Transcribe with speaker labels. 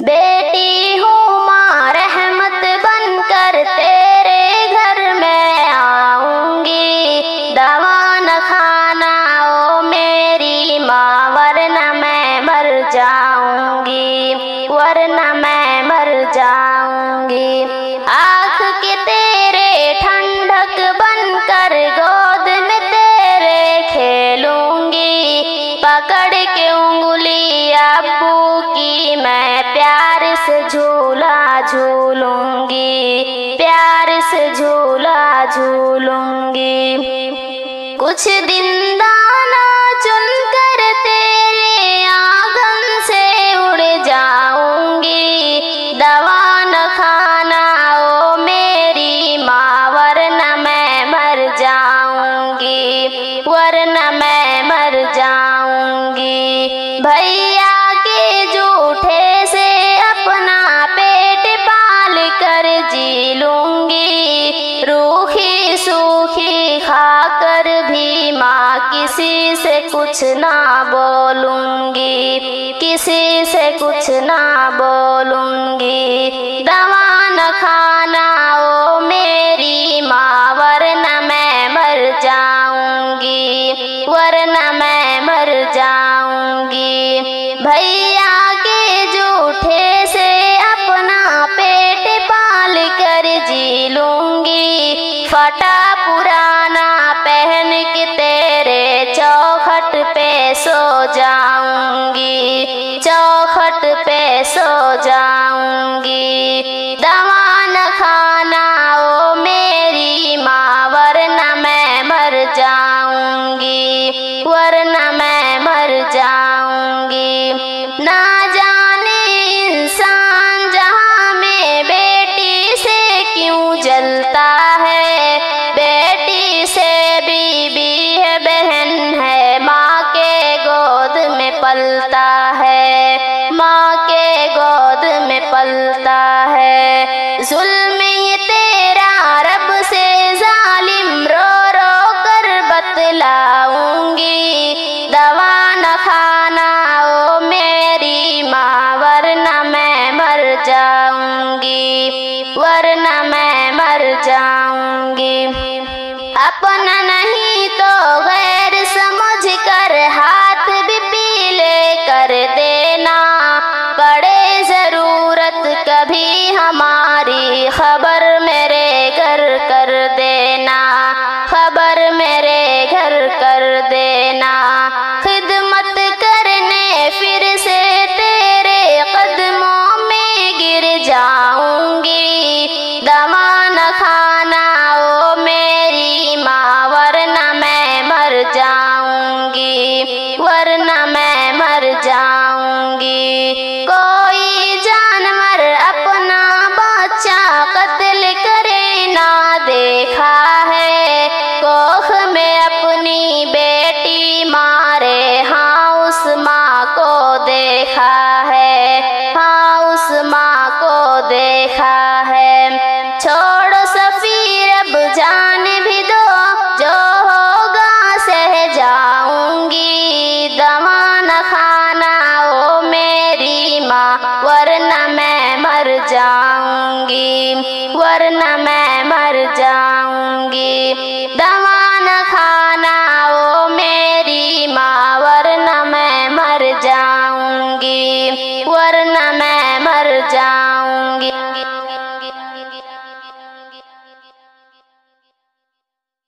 Speaker 1: बेटी हूँ माँ रहमत बनकर तेरे घर में आऊंगी। दवा न खाना ओ मेरी माँ, वरना मैं मर जाऊंगी, वरना मैं मर जाऊंगी। आँख के तेरे ठंडक बनकर गोद में तेरे खेलूंगी। पकड़ के उंगली अब्बू की मैं प्यार से झूला झूलूंगी, प्यार से झूला झूलूंगी। कुछ दिन दाना चुनकर तेरे आंगन से उड़ जाऊंगी। दवा न खाना ओ मेरी माँ, वरना मैं मर जाऊंगी, वरना मैं मर जाऊंगी। भैया के जूठे से अपना पेट पाल कर जी लूंगी। रूखी सूखी खाकर भी माँ किसी से कुछ ना बोलूंगी, किसी से कुछ ना बोलूंगी। दवा न खाना ओ मेरी माँ, वरना मैं मर जाऊंगी, वरना मैं मर जाऊंगी। भैया के जूठे से अपना पेट पाल कर जी लूंगी। फटा पुराना पहन के तेरे चौखट पे सो जाऊंगी, चौखट पे सो जाऊंगी। दवा न खाना ओ मेरी माँ, वरना मैं मर जाऊंगी, वरना मैं मर जाऊंगी। ना जाने इंसान जहां में बेटी से क्यों जलता है। बेटी से बीबी है, बहन है, माँ के गोद में पलता है, माँ के गोद में पलता है। जुल्म ये तेरा रब से जालिम रो रो कर बतलाऊंगी। दवा न खाना ओ मेरी माँ, वरना मैं मर जाऊंगी, वरना मैं मर जाऊंगी। अपना नहीं तो गैर समझ कर हाथ भी पीले कर देना। पड़े जरूरत कभी हमारी खबर मेरे घर कर देना, खबर मेरे घर कर देना। खिदमत करने फिर से तेरे कदमों में गिर जाऊंगी। दवा न खाना ओ मेरी माँ, वरना मैं मर जाऊंगी, वरना मैं मर जाऊंगी। कोई जानवर अपना बच्चा कत्ल करे ना देखा है। कोख में अपनी बेटी मारे, हाँ उस माँ को देखा है, हाँ उस माँ को देखा है। छोड़ो सफीर अब जान भी दो, जो होगा सह जाऊंगी। दवा न खाना ओ मेरी माँ, वरना मैं मर जाऊंगी, वरना मैं मर जाऊंगी। दवा न खाना ओ मेरी माँ, वरना मैं मर जाऊंगी, वरना मैं मर जाऊंगी।